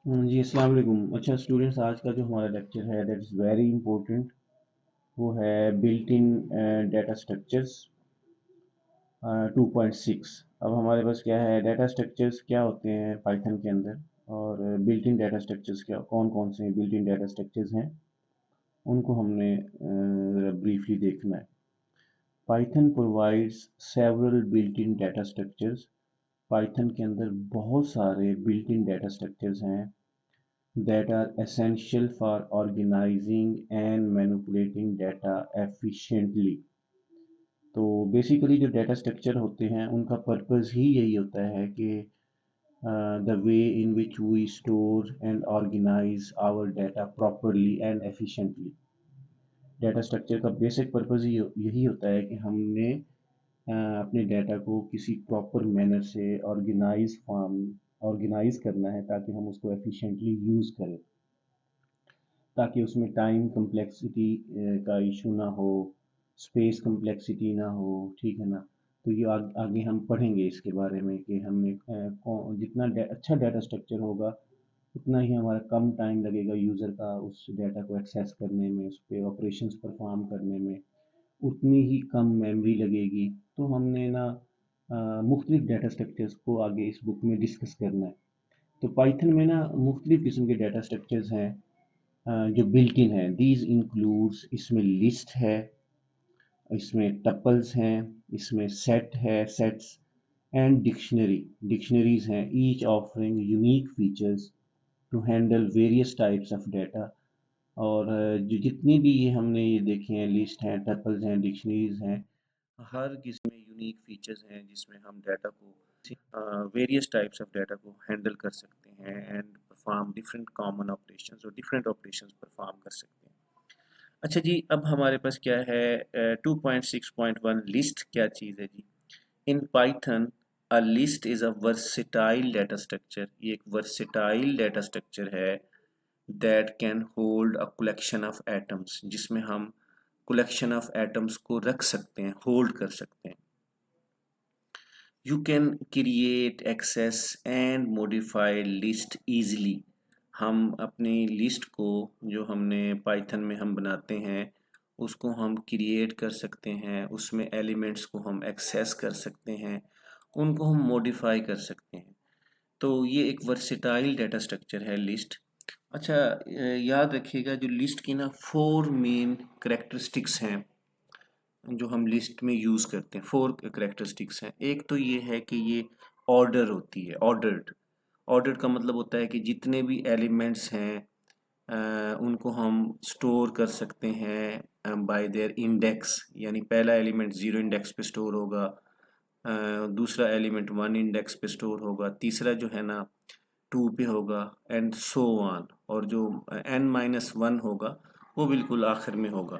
जी अस्सलाम वालेकुम। अच्छा स्टूडेंट्स, आज का जो हमारा लेक्चर है दैट इज़ वेरी इंपॉर्टेंट। वो है बिल्ट इन डाटा स्ट्रक्चर्स 2.6। अब हमारे पास क्या है, डाटा स्ट्रक्चर्स क्या होते हैं पाइथन के अंदर, और बिल्ट इन डाटा स्ट्रक्चर्स क्या कौन कौन से बिल्ट इन डाटा स्ट्रक्चर्स हैं, उनको हमने ब्रीफली देखना है। पाइथन प्रोवाइड्स सेवरल बिल्ट इन डाटा स्ट्रक्चर्स। पाइथन के अंदर बहुत सारे बिल्ट इन डाटा स्ट्रक्चर्स हैं that are essential for organizing and manipulating data efficiently। तो बेसिकली जो डाटा स्ट्रक्चर होते हैं उनका पर्पस ही यही होता है कि the way in which we store and organise our data properly and efficiently. Data structure का बेसिक पर्पस ही यही होता है कि हमने अपने डाटा को किसी प्रॉपर मैनर से ऑर्गेनाइज करना है ताकि हम उसको एफिशिएंटली यूज़ करें, ताकि उसमें टाइम कम्प्लेक्सिटी का इशू ना हो, स्पेस कम्प्लेक्सिटी ना हो। ठीक है ना? तो ये आगे हम पढ़ेंगे इसके बारे में कि हमने जितना अच्छा डाटा स्ट्रक्चर होगा उतना ही हमारा कम टाइम लगेगा यूज़र का उस डाटा को एक्सेस करने में, उस पर ऑपरेशंस परफॉर्म करने में, उतनी ही कम मेमोरी लगेगी। तो हमने ना मुख्तलिफ डाटा स्ट्रक्चर्स को आगे इस बुक में डिस्कस करना है। तो पाइथन में ना मुख्तलिफ किस्म के डाटा स्ट्रक्चर्स हैं जो बिल्ट इन है। दीज इंक्लूड्स, इसमें लिस्ट है, इसमें टपल्स हैं, इसमें सेट है, सेट्स एंड डिक्शनरीज हैं, each offering unique features to handle various types of data. और जो जितनी भी ये हमने ये देखे हैं, लिस्ट हैं, टपल्स हैं, डिक्शनरीज हैं, हर किसी में यूनिक फीचर्स हैं जिसमें हम डाटा को वेरियस टाइप्स ऑफ डाटा को हैंडल कर सकते हैं and perform different common operations और डिफरेंट ऑपरेशंस परफॉर्म कर सकते हैं। अच्छा जी, अब हमारे पास क्या है 2.6.1 लिस्ट क्या चीज़ है जी। In Python a list is a versatile data structure. ये एक वर्सेटाइल डाटा स्ट्रक्चर है that can hold a collection of items, जिसमें हम कलेक्शन ऑफ एटम्स को रख सकते हैं, होल्ड कर सकते हैं। You can create, access and modify list easily. हम अपनी लिस्ट को जो हमने पाइथन में हम बनाते हैं उसको हम क्रिएट कर सकते हैं, उसमें एलिमेंट्स को हम एक्सेस कर सकते हैं, उनको हम मॉडिफाई कर सकते हैं। तो ये एक वर्सेटाइल डाटा स्ट्रक्चर है लिस्ट। अच्छा, याद रखिएगा जो लिस्ट की ना 4 मेन करेक्टरिस्टिक्स हैं जो हम लिस्ट में यूज़ करते हैं। 4 करेक्टरिस्टिक्स हैं। एक तो ये है कि ये ऑर्डर होती है, ऑर्डर्ड। ऑर्डर्ड का मतलब होता है कि जितने भी एलिमेंट्स हैं उनको हम स्टोर कर सकते हैं बाय देयर इंडेक्स। यानी पहला एलिमेंट 0 इंडेक्स पे स्टोर होगा, दूसरा एलिमेंट 1 इंडेक्स पे स्टोर होगा, तीसरा जो है ना 2 पे होगा, एंड सो ऑन। और जो n-1 होगा वो बिल्कुल आखिर में होगा।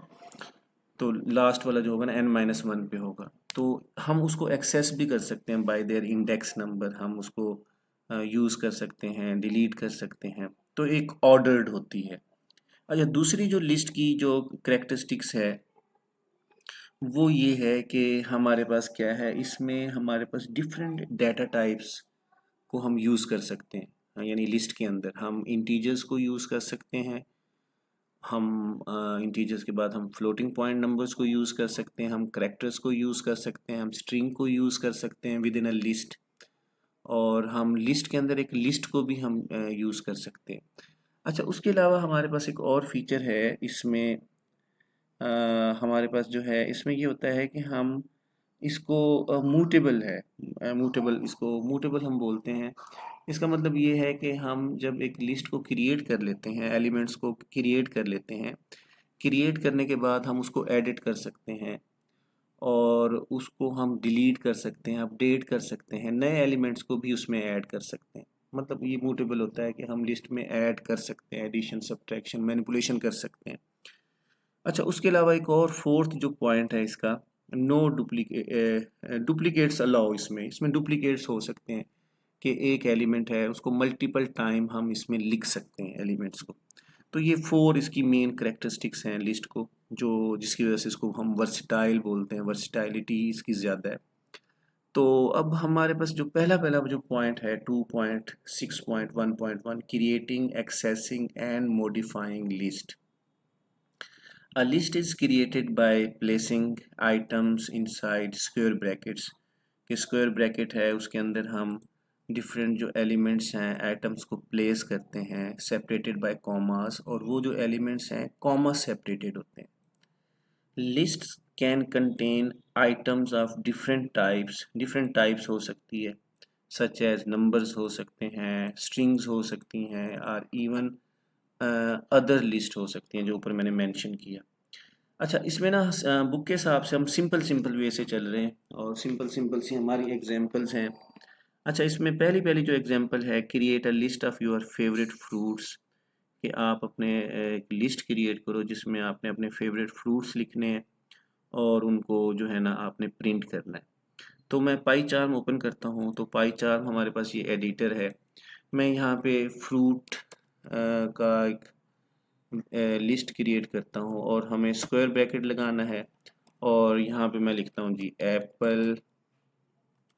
तो लास्ट वाला जो होगा ना n-1 पे होगा। तो हम उसको एक्सेस भी कर सकते हैं बाय देयर इंडेक्स नंबर। हम उसको यूज़ कर सकते हैं, डिलीट कर सकते हैं। तो एक ऑर्डर्ड होती है। अच्छा, दूसरी जो लिस्ट की जो करेक्टरिस्टिक्स है वो ये है कि हमारे पास क्या है, इसमें हमारे पास डिफरेंट डाटा टाइप्स को हम यूज़ कर सकते हैं। यानी लिस्ट के अंदर हम इंटीजर्स को यूज़ कर सकते हैं, हम इंटीजर्स के बाद हम फ्लोटिंग पॉइंट नंबर्स को यूज़ कर सकते हैं, हम करेक्टर्स को यूज़ कर सकते हैं, हम स्ट्रिंग को यूज़ कर सकते हैं विद इन अ लिस्ट। और हम लिस्ट के अंदर एक लिस्ट को भी हम यूज़ कर सकते हैं। अच्छा, उसके अलावा हमारे पास एक और फीचर है इसमें। हमारे पास जो है इसमें ये होता है कि हम इसको मूटेबल है, मूटेबल, इसको मूटेबल हम बोलते हैं। इसका मतलब ये है कि हम जब एक लिस्ट को क्रिएट कर लेते हैं, एलिमेंट्स को क्रिएट कर लेते हैं, क्रिएट करने के बाद हम उसको एडिट कर सकते हैं और उसको हम डिलीट कर सकते हैं, अपडेट कर सकते हैं, नए एलिमेंट्स को भी उसमें ऐड कर सकते हैं। मतलब ये मूटेबल होता है कि हम लिस्ट में ऐड कर सकते हैं, एडिशन, सब्ट्रैक्शन, मैनिपुलेशन कर सकते हैं। अच्छा, उसके अलावा एक और फोर्थ जो पॉइंट है इसका, नो डुप्लीकेट्स अलाउ। इसमें इसमें डुप्लीकेट्स हो सकते हैं कि एक एलिमेंट है उसको मल्टीपल टाइम हम इसमें लिख सकते हैं एलिमेंट्स को। तो ये 4 इसकी मेन करेक्टरिस्टिक्स हैं लिस्ट को, जो जिसकी वजह से इसको हम वर्सटाइल बोलते हैं, वर्सटाइलिटी इसकी ज़्यादा है। तो अब हमारे पास जो पहला पहला जो पॉइंट है 2.6.1.1 creating accessing and modifying list. A list is created by placing items inside square brackets। कि स्क्वायर ब्रैकेट है उसके अंदर हम डिफरेंट जो एलिमेंट्स हैं आइटम्स को प्लेस करते हैं सेपरेटेड बाय कॉमास, और वो जो एलिमेंट्स हैं कॉमा सेपरेटेड होते हैं। List can contain items of different types हो सकती है, सच एज नंबर्स हो सकते हैं, स्ट्रिंग्स हो सकती हैं, और इवन अदर लिस्ट हो सकती हैं जो ऊपर मैंने मेंशन किया। अच्छा, इसमें ना बुक के हिसाब से हम सिंपल सिंपल वे से चल रहे हैं और सिंपल सिंपल सी हमारी एग्जांपल्स हैं। अच्छा, इसमें पहली पहली जो एग्जांपल है, create a list of your favourite fruits. कि आप अपने एक लिस्ट क्रिएट करो जिसमें आपने अपने फेवरेट फ्रूट्स लिखने हैं और उनको जो है ना आपने प्रिंट करना है। तो मैं पाई चार्म ओपन करता हूँ, तो पाई चार्म हमारे पास ये एडिटर है। मैं यहाँ पे फ्रूट का एक लिस्ट क्रिएट करता हूँ और हमें स्क्वायर ब्रैकेट लगाना है, और यहाँ पे मैं लिखता हूँ जी एप्पल,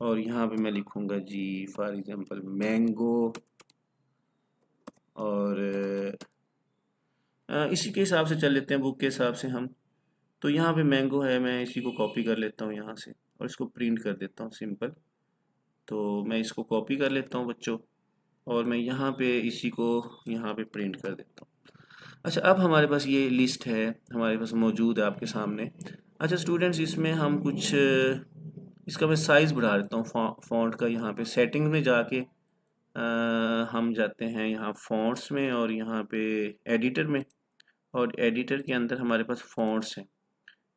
और यहाँ पे मैं लिखूँगा जी फॉर एग्जांपल मैंगो, और इसी के हिसाब से चल लेते हैं बुक के हिसाब से हम। तो यहाँ पे मैंगो है, मैं इसी को कॉपी कर लेता हूँ यहाँ से और इसको प्रिंट कर देता हूँ सिंपल। तो मैं इसको कॉपी कर लेता हूँ बच्चों, और मैं यहाँ पे इसी को यहाँ पे प्रिंट कर देता हूँ। अच्छा, अब हमारे पास ये लिस्ट है हमारे पास मौजूद है आपके सामने। अच्छा स्टूडेंट्स, इसमें हम कुछ इसका मैं साइज़ बढ़ा देता हूँ फॉन्ट का। यहाँ पे सेटिंग में जाके हम जाते हैं यहाँ फॉन्ट्स में, और यहाँ पे एडिटर में, और एडिटर के अंदर हमारे पास फॉन्ट्स हैं।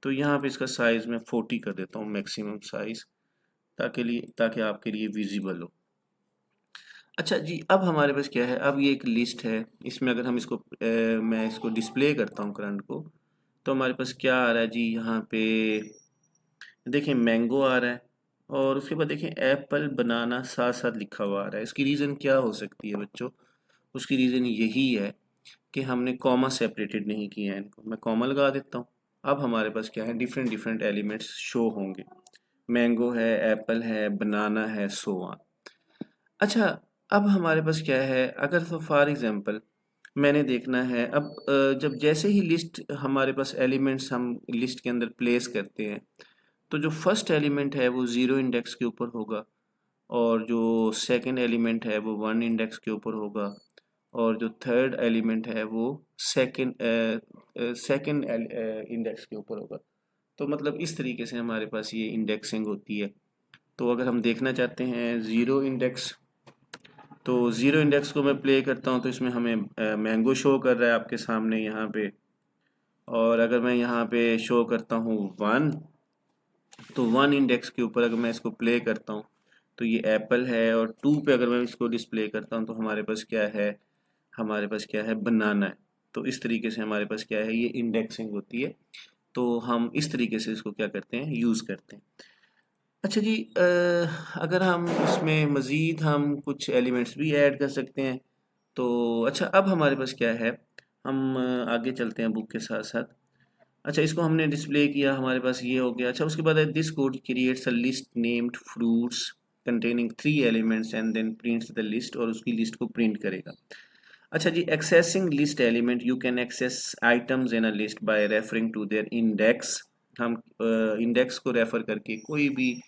तो यहाँ पे इसका साइज़ मैं 40 कर देता हूँ मैक्सिमम साइज़, ताकि आपके लिए विजिबल हो। अच्छा जी, अब हमारे पास क्या है, अब ये एक लिस्ट है। इसमें अगर हम इसको मैं इसको डिस्प्ले करता हूँ करंट को, तो हमारे पास क्या आ रहा है जी, यहाँ पे देखें मैंगो आ रहा है, और उसके बाद देखें एप्पल बनाना साथ साथ लिखा हुआ आ रहा है। इसकी रीज़न क्या हो सकती है बच्चों? उसकी रीज़न यही है कि हमने कॉमा सेपरेटेड नहीं किया है इनको। मैं कॉमा लगा देता हूँ। अब हमारे पास क्या है, डिफरेंट डिफरेंट एलिमेंट्स शो होंगे। मैंगो है, एप्पल है, बनाना है, सो ऑन। अच्छा, अब हमारे पास क्या है, अगर तो फॉर एग्जांपल मैंने देखना है, अब जब जैसे ही लिस्ट हमारे पास एलिमेंट्स हम लिस्ट के अंदर प्लेस करते हैं, तो जो फर्स्ट एलिमेंट है वो ज़ीरो इंडेक्स के ऊपर होगा, और जो सेकंड एलिमेंट है वो वन इंडेक्स के ऊपर होगा, और जो थर्ड एलिमेंट है वो सेकंड सेकंड इंडेक्स के ऊपर होगा। तो मतलब इस तरीके से हमारे पास ये इंडेक्सिंग होती है। तो अगर हम देखना चाहते हैं ज़ीरो इंडेक्स, तो ज़ीरो इंडेक्स को मैं प्ले करता हूँ तो इसमें हमें मैंगो शो कर रहा है आपके सामने यहाँ पे। और अगर मैं यहाँ पे शो करता हूँ वन, तो वन इंडेक्स के ऊपर अगर मैं इसको प्ले करता हूँ तो ये एप्पल है, और टू पे अगर मैं इसको डिस्प्ले करता हूँ तो हमारे पास क्या है, हमारे पास क्या है, बनाना है। तो इस तरीके से हमारे पास क्या है, ये इंडेक्सिंग होती है। तो हम इस तरीके से इसको क्या करते हैं, यूज़ करते हैं। अच्छा जी, अगर हम इसमें मज़ीद हम कुछ एलिमेंट्स भी ऐड कर सकते हैं। तो अच्छा, अब हमारे पास क्या है, हम आगे चलते हैं बुक के साथ साथ। अच्छा, इसको हमने डिस्प्ले किया, हमारे पास ये हो गया। अच्छा, उसके बाद this code creates a list named fruits containing three elements and then prints the list, और उसकी लिस्ट को प्रिंट करेगा। अच्छा जी, accessing list element, you can access items in a list by referring to their index. हम index को refer करके कोई भी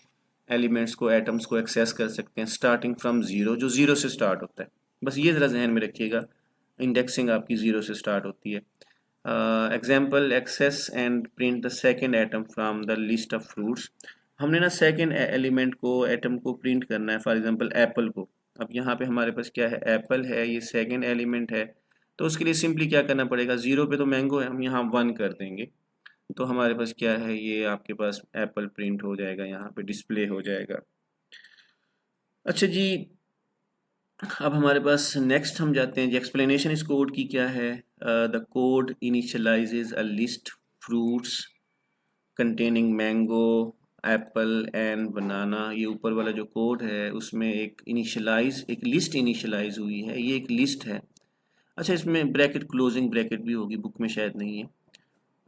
एलिमेंट्स को, एटम्स को एक्सेस कर सकते हैं स्टार्टिंग फ्रॉम ज़ीरो, जो ज़ीरो से स्टार्ट होता है। बस ये ज़रा जहन में रखिएगा, इंडेक्सिंग आपकी ज़ीरो से स्टार्ट होती है। Example, access and print the second item from the list of fruits. हमने ना सेकेंड एलिमेंट को, एटम को प्रिंट करना है, फॉर एग्जांपल एप्पल को। अब यहाँ पे हमारे पास क्या है, एप्पल है, ये सेकेंड एलिमेंट है। तो उसके लिए सिंपली क्या करना पड़ेगा, ज़ीरो पे तो मैंगो है, हम यहाँ वन कर देंगे। तो हमारे पास क्या है, ये आपके पास एप्पल प्रिंट हो जाएगा, यहाँ पे डिस्प्ले हो जाएगा। अच्छा जी, अब हमारे पास नेक्स्ट हम जाते हैं जी, एक्सप्लेनेशन इस कोड की क्या है। The code initialises a list fruits containing mango, apple and banana. ये ऊपर वाला जो कोड है उसमें एक लिस्ट इनिशियलाइज हुई है, ये एक लिस्ट है। अच्छा, इसमें ब्रैकेट, क्लोजिंग ब्रैकेट भी होगी, बुक में शायद नहीं है।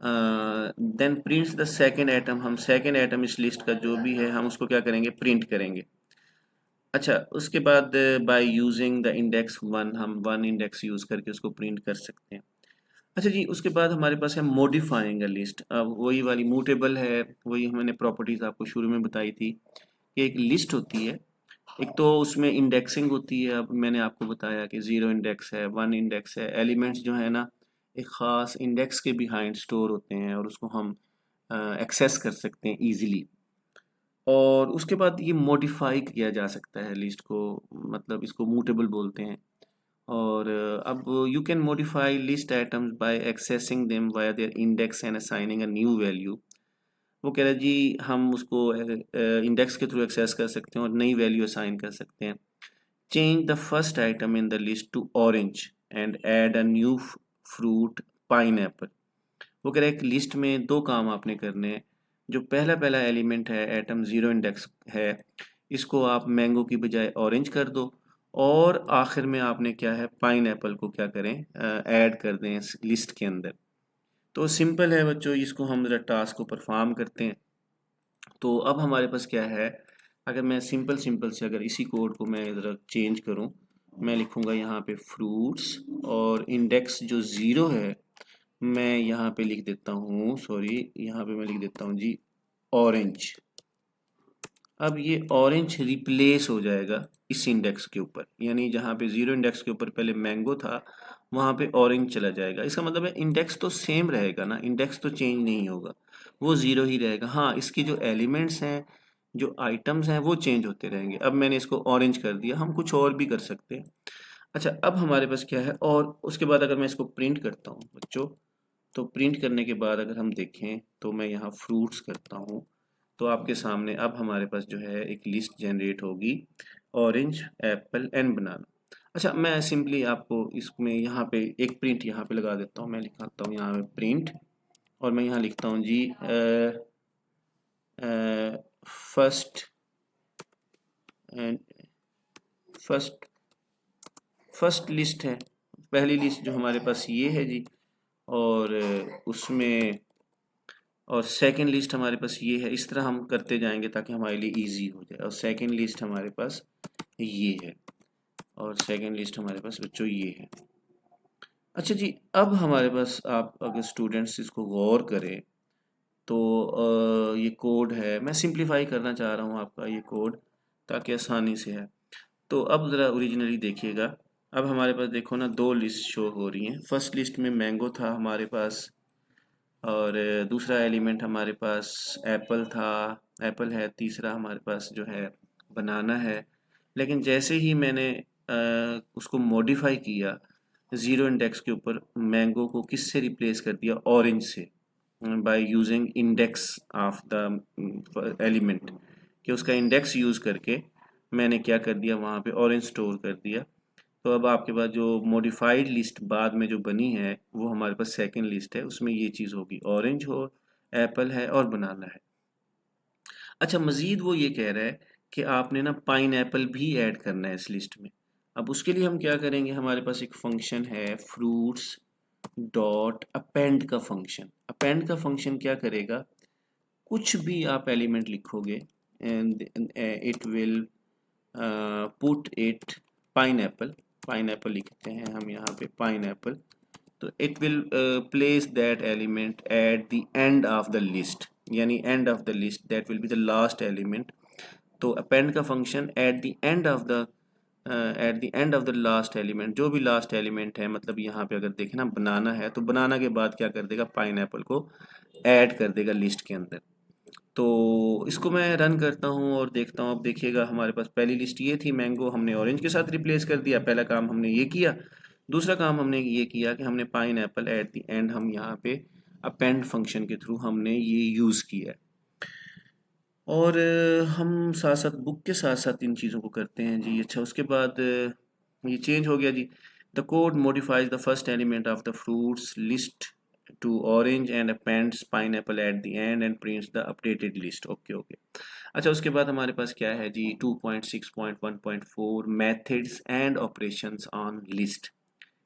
Then prints the second item, हम सेकेंड आइटम इस लिस्ट का जो भी है हम उसको क्या करेंगे, प्रिंट करेंगे। अच्छा, उसके बाद by using the index one, हम वन इंडेक्स यूज़ करके उसको प्रिंट कर सकते हैं। अच्छा जी, उसके बाद हमारे पास है मॉडिफाइंग अ लिस्ट। अब वही वाली मूटेबल है, वही मैंने प्रॉपर्टीज़ आपको शुरू में बताई थी कि एक लिस्ट होती है, एक तो उसमें इंडेक्सिंग होती है। अब मैंने आपको बताया कि ज़ीरो इंडेक्स है, वन इंडेक्स है, एलिमेंट्स जो है ना एक ख़ास इंडेक्स के बिहाइंड स्टोर होते हैं और उसको हम एक्सेस कर सकते हैं ईजिली। और उसके बाद ये मॉडिफाई किया जा सकता है लिस्ट को, मतलब इसको मूटेबल बोलते हैं। और अब you can modify list items by accessing them via their index and assigning a new value. वो कह रहा है जी हम उसको इंडेक्स के थ्रू एक्सेस कर सकते हैं और नई वैल्यू असाइन कर सकते हैं। Change the first item in the list to orange and add a new fruit pineapple. वो कह रहा है एक लिस्ट में दो काम आपने करने हैं। जो पहला पहला एलिमेंट है, एटम ज़ीरो इंडेक्स है, इसको आप मैंगो की बजाय ऑरेंज कर दो। और आखिर में आपने क्या है, पाइन एप्पल को क्या करें, ऐड कर दें इस लिस्ट के अंदर। तो सिंपल है बच्चों, इसको हम ज़रा टास्क को परफॉर्म करते हैं। तो अब हमारे पास क्या है, अगर मैं सिंपल सिंपल से अगर इसी कोड को मैं ज़रा चेंज करूं, मैं लिखूंगा यहाँ पे फ्रूट्स और इंडेक्स जो ज़ीरो है मैं यहाँ पे लिख देता हूँ, सॉरी यहाँ पे मैं लिख देता हूँ जी ऑरेंज। अब ये ऑरेंज रिप्लेस हो जाएगा इस इंडेक्स के ऊपर, यानी जहाँ पे ज़ीरो इंडेक्स के ऊपर पहले मैंगो था वहाँ पे ऑरेंज चला जाएगा। इसका मतलब है इंडेक्स तो सेम रहेगा ना, इंडेक्स तो चेंज नहीं होगा, वो ज़ीरो ही रहेगा। हाँ, इसकी जो एलिमेंट्स हैं, जो आइटम्स हैं वो चेंज होते रहेंगे। अब मैंने इसको ऑरेंज कर दिया, हम कुछ और भी कर सकते हैं। अच्छा, अब हमारे पास क्या है, और उसके बाद अगर मैं इसको प्रिंट करता हूँ बच्चों, तो प्रिंट करने के बाद अगर हम देखें तो मैं यहाँ फ्रूट्स करता हूँ, तो आपके सामने अब हमारे पास जो है एक लिस्ट जनरेट होगी, ऑरेंज, एप्पल एंड बनाना। अच्छा, मैं सिंपली आपको इसमें यहाँ पे एक प्रिंट यहाँ पे लगा देता हूँ। मैं लिखाता हूँ यहाँ पे प्रिंट, और मैं यहाँ लिखता हूँ जी first and first first list है, पहली लिस्ट जो हमारे पास ये है जी। और उसमें और सेकंड लिस्ट हमारे पास ये है। इस तरह हम करते जाएंगे ताकि हमारे लिए इजी हो जाए। और सेकंड लिस्ट हमारे पास ये है, और सेकंड लिस्ट हमारे पास बच्चों ये है। अच्छा जी, अब हमारे पास आप अगर स्टूडेंट्स इसको गौर करें तो ये कोड है, मैं सिंप्लीफाई करना चाह रहा हूँ आपका ये कोड ताकि आसानी से है। तो अब ज़रा ओरिजिनली देखिएगा। अब हमारे पास देखो ना दो लिस्ट शो हो रही हैं। फर्स्ट लिस्ट में मैंगो था हमारे पास, और दूसरा एलिमेंट हमारे पास एप्पल था, एप्पल है। तीसरा हमारे पास जो है बनाना है। लेकिन जैसे ही मैंने उसको मॉडिफाई किया, ज़ीरो इंडेक्स के ऊपर मैंगो को किससे रिप्लेस कर दिया, ऑरेंज से, by using index of the element, कि उसका इंडेक्स यूज़ करके मैंने क्या कर दिया, वहाँ पे ऑरेंज स्टोर कर दिया। तो अब आपके पास जो मॉडिफाइड लिस्ट बाद में जो बनी है वो हमारे पास सेकंड लिस्ट है, उसमें ये चीज़ होगी, ऑरेंज हो, एप्पल है और बनाना है। अच्छा, मज़ीद वो ये कह रहा है कि आपने ना पाइन एप्पल भी ऐड करना है इस लिस्ट में। अब उसके लिए हम क्या करेंगे, हमारे पास एक फंक्शन है फ्रूट्स डॉट अपेंड का फंक्शन। अपेंड का फंक्शन क्या करेगा, कुछ भी आप एलिमेंट लिखोगे and it will put it pineapple. Pineapple लिखते हैं हम यहाँ पे पाइनएप्पल। तो it will place that element at the end of the list, यानी end of the list that will be the last element. तो अपेंड का function at the end of the last element, जो भी last element है, मतलब यहाँ पे अगर देखें ना बनाना है तो बनाना के बाद क्या कर देगा, पाइनएप्पल को ऐड कर देगा लिस्ट के अंदर। तो इसको मैं रन करता हूँ और देखता हूँ। अब देखिएगा हमारे पास पहली लिस्ट ये थी, मैंगो हमने ऑरेंज के साथ रिप्लेस कर दिया, पहला काम हमने ये किया। दूसरा काम हमने ये किया कि हमने pine Apple eight the and हम यहाँ पे अपेंड फंक्शन के थ्रू हमने ये यूज़ किया है। और हम साथ साथ बुक के साथ साथ इन चीज़ों को करते हैं जी। अच्छा, उसके बाद ये चेंज हो गया जी। The code modifies the first element of the fruits list to orange and appends pineapple at the end and prints the updated list. Okay okay. अच्छा, उसके बाद हमारे पास क्या है जी, 2.6.1.4 methods and operations on list.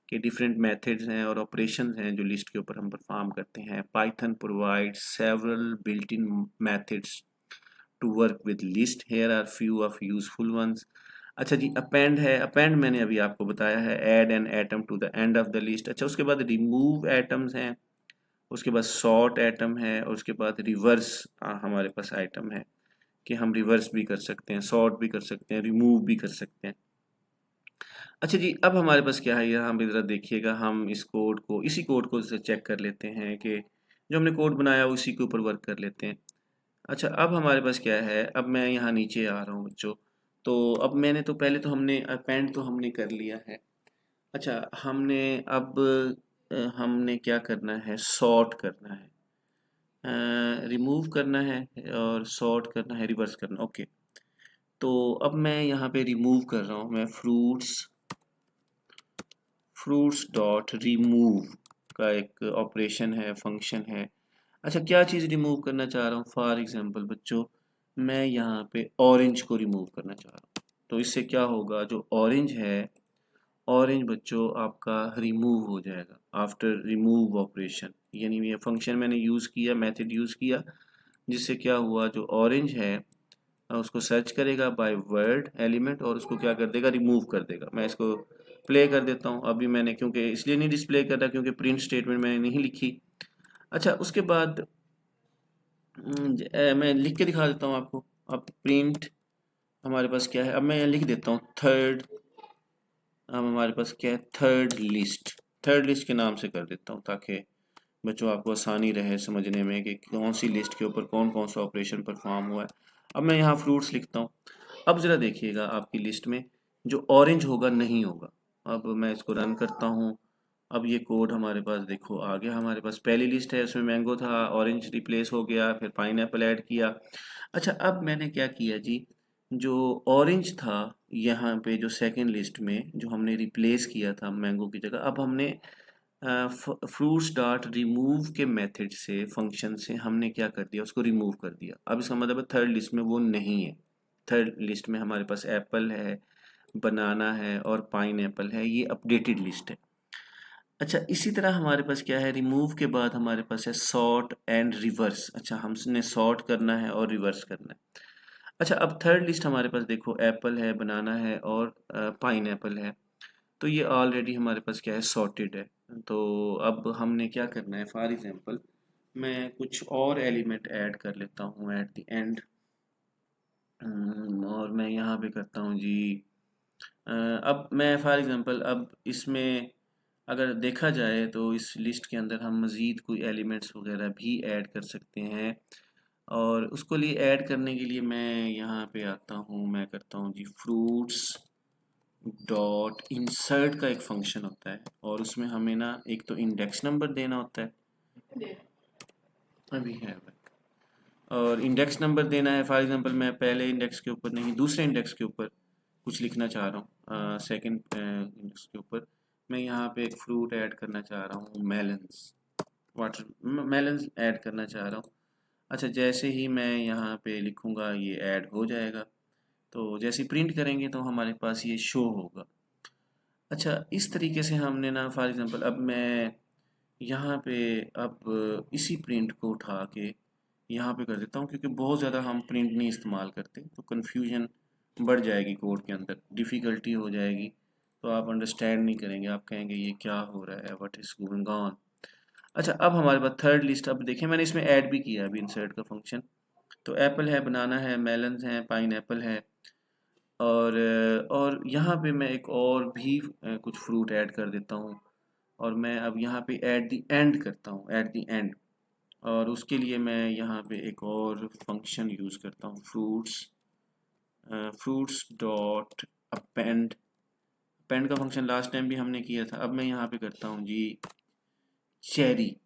कि डिफरेंट मेथड्स हैं और ऑपरेशंस हैं जो लिस्ट के ऊपर हम परफॉर्म करते हैं। Python provide several built in methods to work with list, here are few of useful ones. अच्छा जी, अपेंड है, अपेंड मैंने अभी आपको बताया है, add an item to the end of the list. अच्छा, उसके बाद रिमूव एटम्स हैं, उसके बाद सॉर्ट एटम है, और उसके बाद रिवर्स हमारे पास आइटम है कि हम रिवर्स भी कर सकते हैं, सॉर्ट भी कर सकते हैं, रिमूव भी कर सकते हैं। अच्छा जी, अब हमारे पास क्या है, यहाँ पे ज़रा देखिएगा, हम इस कोड को, इसी कोड को चेक कर लेते हैं कि जो हमने कोड बनाया उसी के ऊपर वर्क कर लेते हैं। अच्छा, अब हमारे पास क्या है, अब मैं यहाँ नीचे आ रहा हूँ बच्चों। तो अब मैंने तो पहले तो हमने अपेंड तो हमने कर लिया है। अच्छा, हमने अब हमने क्या करना है, सॉर्ट करना है, रिमूव करना है और सॉर्ट करना है, रिवर्स करना। ओके, तो अब मैं यहाँ पे रिमूव कर रहा हूँ, मैं फ्रूट्स डॉट रिमूव का एक ऑपरेशन है, फंक्शन है। अच्छा, क्या चीज़ रिमूव करना चाह रहा हूँ, फॉर एग्जांपल बच्चों, मैं यहाँ पे ऑरेंज को रिमूव करना चाह रहा हूँ। तो इससे क्या होगा, जो ऑरेंज है, ऑरेंज बच्चों आपका रिमूव हो जाएगा आफ्टर रिमूव ऑपरेशन, यानी ये फंक्शन मैंने यूज़ किया, मेथड यूज़ किया, जिससे क्या हुआ, जो ऑरेंज है उसको सर्च करेगा बाय वर्ड एलिमेंट और उसको क्या कर देगा, रिमूव कर देगा। मैं इसको प्ले कर देता हूँ। अभी मैंने क्योंकि इसलिए नहीं डिस्प्ले कर रहा क्योंकि प्रिंट स्टेटमेंट मैंने नहीं लिखी। अच्छा, उसके बाद मैं लिख के दिखा देता हूँ आपको। अब प्रिंट हमारे पास क्या है, अब मैं लिख देता हूँ थर्ड। अब हमारे पास क्या है, थर्ड लिस्ट के नाम से कर देता हूँ ताकि बच्चों आपको आसानी रहे समझने में कि कौन सी लिस्ट के ऊपर कौन कौन सा ऑपरेशन परफॉर्म हुआ है। अब मैं यहाँ फ्रूट्स लिखता हूँ। अब ज़रा देखिएगा आपकी लिस्ट में जो ऑरेंज होगा नहीं होगा। अब मैं इसको रन करता हूँ। अब ये कोड हमारे पास देखो आ गया, हमारे पास पहली लिस्ट है उसमें मैंगो था, ऑरेंज रिप्लेस हो गया, फिर पाइनएप्पल ऐड किया। अच्छा, अब मैंने क्या किया जी, जो ऑरेंज था यहाँ पे जो सेकंड लिस्ट में जो हमने रिप्लेस किया था मैंगो की जगह, अब हमने फ्रूट्स डॉट रिमूव के मेथड से, फंक्शन से हमने क्या कर दिया, उसको रिमूव कर दिया। अब इसका मतलब है थर्ड लिस्ट में वो नहीं है। थर्ड लिस्ट में हमारे पास एप्पल है, बनाना है और पाइन एप्पल है, ये अपडेटेड लिस्ट है। अच्छा, इसी तरह हमारे पास क्या है, रिमूव के बाद हमारे पास है सॉर्ट एंड रिवर्स। अच्छा, हमने सॉर्ट करना है और रिवर्स करना है। अच्छा, अब थर्ड लिस्ट हमारे पास देखो एप्पल है, बनाना है और पाइन एप्पल है। तो ये ऑलरेडी हमारे पास क्या है, सॉर्टेड है। तो अब हमने क्या करना है, फॉर एग्जांपल मैं कुछ और एलिमेंट ऐड कर लेता हूँ एट द एंड, और मैं यहाँ पे करता हूँ जी, अब मैं फॉर एग्जांपल अब इसमें अगर देखा जाए तो इस लिस्ट के अंदर हम मज़ीद कोई एलिमेंट्स वगैरह भी ऐड कर सकते हैं। और उसको लिए ऐड करने के लिए मैं यहाँ पे आता हूँ, मैं करता हूँ जी फ्रूट्स डॉट इंसर्ट का एक फंक्शन होता है और उसमें हमें ना एक तो इंडेक्स नंबर देना होता है, अभी है और इंडेक्स नंबर देना है। फॉर एग्जांपल मैं पहले इंडेक्स के ऊपर नहीं, दूसरे इंडेक्स के ऊपर कुछ लिखना चाह रहा हूँ, सेकंड इंडेक्स के ऊपर मैं यहाँ पे एक फ्रूट ऐड करना चाह रहा हूँ, मेलन्स, वाटर मेलन्स ऐड करना चाह रहा हूँ। अच्छा, जैसे ही मैं यहाँ पे लिखूँगा ये ऐड हो जाएगा। तो जैसे प्रिंट करेंगे तो हमारे पास ये शो होगा। अच्छा, इस तरीके से हमने ना फॉर एग्जांपल अब मैं यहाँ पे अब इसी प्रिंट को उठा के यहाँ पे कर देता हूँ क्योंकि बहुत ज़्यादा हम प्रिंट नहीं इस्तेमाल करते तो कन्फ्यूजन बढ़ जाएगी, कोड के अंदर डिफ़िकल्टी हो जाएगी, तो आप अंडरस्टैंड नहीं करेंगे, आप कहेंगे ये क्या हो रहा है, व्हाट इज़ गोइंग ऑन। अच्छा, अब हमारे पास थर्ड लिस्ट, अब देखें मैंने इसमें ऐड भी किया अभी इंसर्ट का फंक्शन। तो एप्पल है, बनाना है, मेलन्स हैं, पाइन एप्पल है और यहाँ पे मैं एक और भी कुछ फ्रूट ऐड कर देता हूँ और मैं अब यहाँ पे एट द एंड करता हूँ, एट द एंड। और उसके लिए मैं यहाँ पे एक और फंक्शन यूज़ करता हूँ, फ्रूट्स डॉट अपेंड। अपेंड का फंक्शन लास्ट टाइम भी हमने किया था। अब मैं यहाँ पे करता हूँ जी चेरी।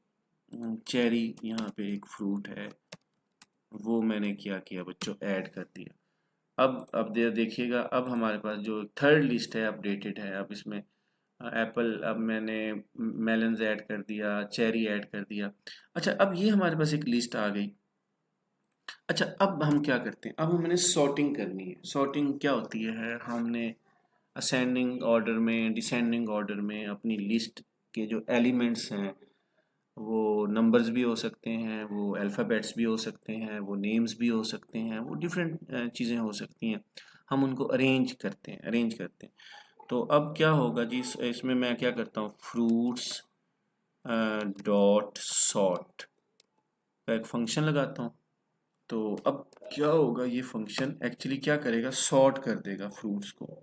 चेरी यहाँ पे एक फ्रूट है, वो मैंने क्या किया बच्चों, ऐड कर दिया। अब देखिएगा, अब हमारे पास जो थर्ड लिस्ट है अपडेटेड है। अब इसमें एप्पल, अब मैंने मेलन्स ऐड कर दिया, चेरी ऐड कर दिया। अच्छा, अब ये हमारे पास एक लिस्ट आ गई। अच्छा, अब हम क्या करते हैं, अब हमने सॉर्टिंग करनी है। सॉर्टिंग क्या होती है, हमने असेंडिंग ऑर्डर में, डिसेंडिंग ऑर्डर में अपनी लिस्ट के जो एलिमेंट्स हैं वो नंबर्स भी हो सकते हैं, वो अल्फ़ाबेट्स भी हो सकते हैं, वो नेम्स भी हो सकते हैं, वो डिफरेंट चीज़ें हो सकती हैं। हम उनको अरेंज करते हैं। तो अब क्या होगा जी, इसमें मैं क्या करता हूँ, फ्रूट्स डॉट सॉर्ट का एक फंक्शन लगाता हूँ। तो अब क्या होगा, ये फंक्शन एक्चुअली क्या करेगा, सॉर्ट कर देगा फ्रूट्स को।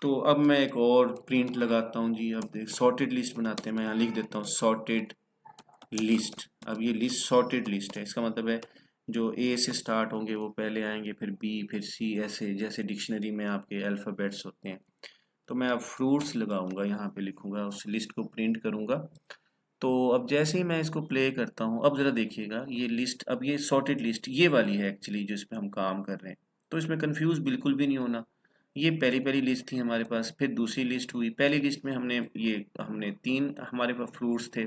तो अब मैं एक और प्रिंट लगाता हूँ जी। अब देख, सॉर्टेड लिस्ट बनाते हैं। मैं यहाँ लिख देता हूँ सॉर्टेड लिस्ट। अब ये लिस्ट सॉर्टेड लिस्ट है, इसका मतलब है जो ए से स्टार्ट होंगे वो पहले आएंगे, फिर बी, फिर सी, ऐसे जैसे डिक्शनरी में आपके अल्फ़ाबेट्स होते हैं। तो मैं अब फ्रूट्स लगाऊंगा, यहाँ पे लिखूंगा, उस लिस्ट को प्रिंट करूंगा। तो अब जैसे ही मैं इसको प्ले करता हूँ, अब ज़रा देखिएगा ये लिस्ट, अब ये सॉर्टेड लिस्ट ये वाली है एक्चुअली जो इस पे हम काम कर रहे हैं। तो इसमें कंफ्यूज बिल्कुल भी नहीं होना। ये पहली पहली लिस्ट थी हमारे पास, फिर दूसरी लिस्ट हुई। पहली लिस्ट में हमने तीन हमारे पास फ्रूट्स थे।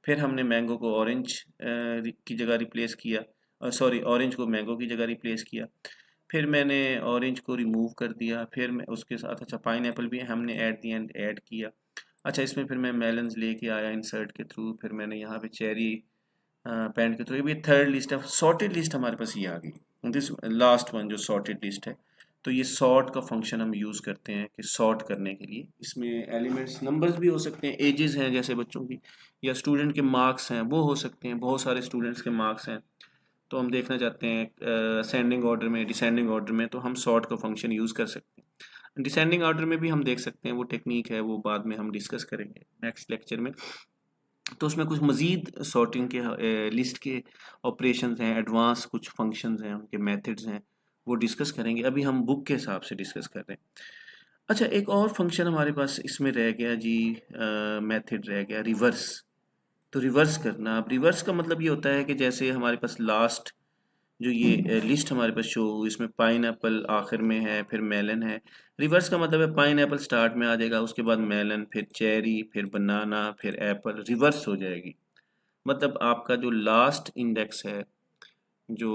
फिर हमने मैंगो को ऑरेंज की जगह रिप्लेस किया, सॉरी, ऑरेंज को मैंगो की जगह रिप्लेस किया। फिर मैंने ऑरेंज को रिमूव कर दिया। फिर मैं उसके साथ, अच्छा, पाइन एप्पल भी हमने एट दी एंड ऐड किया। अच्छा, इसमें फिर मैं मेलन्स लेके आया इंसर्ट के थ्रू। फिर मैंने यहाँ पे चेरी पैंट के थ्रू। ये थर्ड लिस्ट है, सॉर्टेड लिस्ट हमारे पास ये आ गई, दिस लास्ट वन जो सॉर्टेड लिस्ट है। तो ये सॉर्ट का फंक्शन हम यूज़ करते हैं कि सॉर्ट करने के लिए। इसमें एलिमेंट्स नंबर्स भी हो सकते हैं, एजेस हैं जैसे बच्चों की, या स्टूडेंट के मार्क्स हैं वो हो सकते हैं। बहुत सारे स्टूडेंट्स के मार्क्स हैं, तो हम देखना चाहते हैं असेंडिंग ऑर्डर में, डिसेंडिंग ऑर्डर में, तो हम सॉर्ट का फंक्शन यूज़ कर सकते हैं। डिसेंडिंग ऑर्डर में भी हम देख सकते हैं, वो टेक्निक है, वो बाद में हम डिस्कस करेंगे नेक्स्ट लेक्चर में। तो उसमें कुछ मज़ीद सॉर्टिंग के लिस्ट के ऑपरेशंस हैं, एडवांस कुछ फंक्शंस हैं, उनके मेथड्स हैं, वो डिस्कस करेंगे। अभी हम बुक के हिसाब से डिस्कस कर रहे हैं। अच्छा, एक और फंक्शन हमारे पास इसमें रह गया जी, मेथड रह गया रिवर्स। तो रिवर्स करना, अब रिवर्स का मतलब ये होता है कि जैसे हमारे पास लास्ट जो ये लिस्ट हमारे पास शो हुई, इसमें पाइन एप्पल आखिर में है, फिर मेलन है। रिवर्स का मतलब है पाइन एप्पल स्टार्ट में आ जाएगा, उसके बाद मेलन, फिर चेरी, फिर बनाना, फिर एप्पल, रिवर्स हो जाएगी। मतलब आपका जो लास्ट इंडेक्स है जो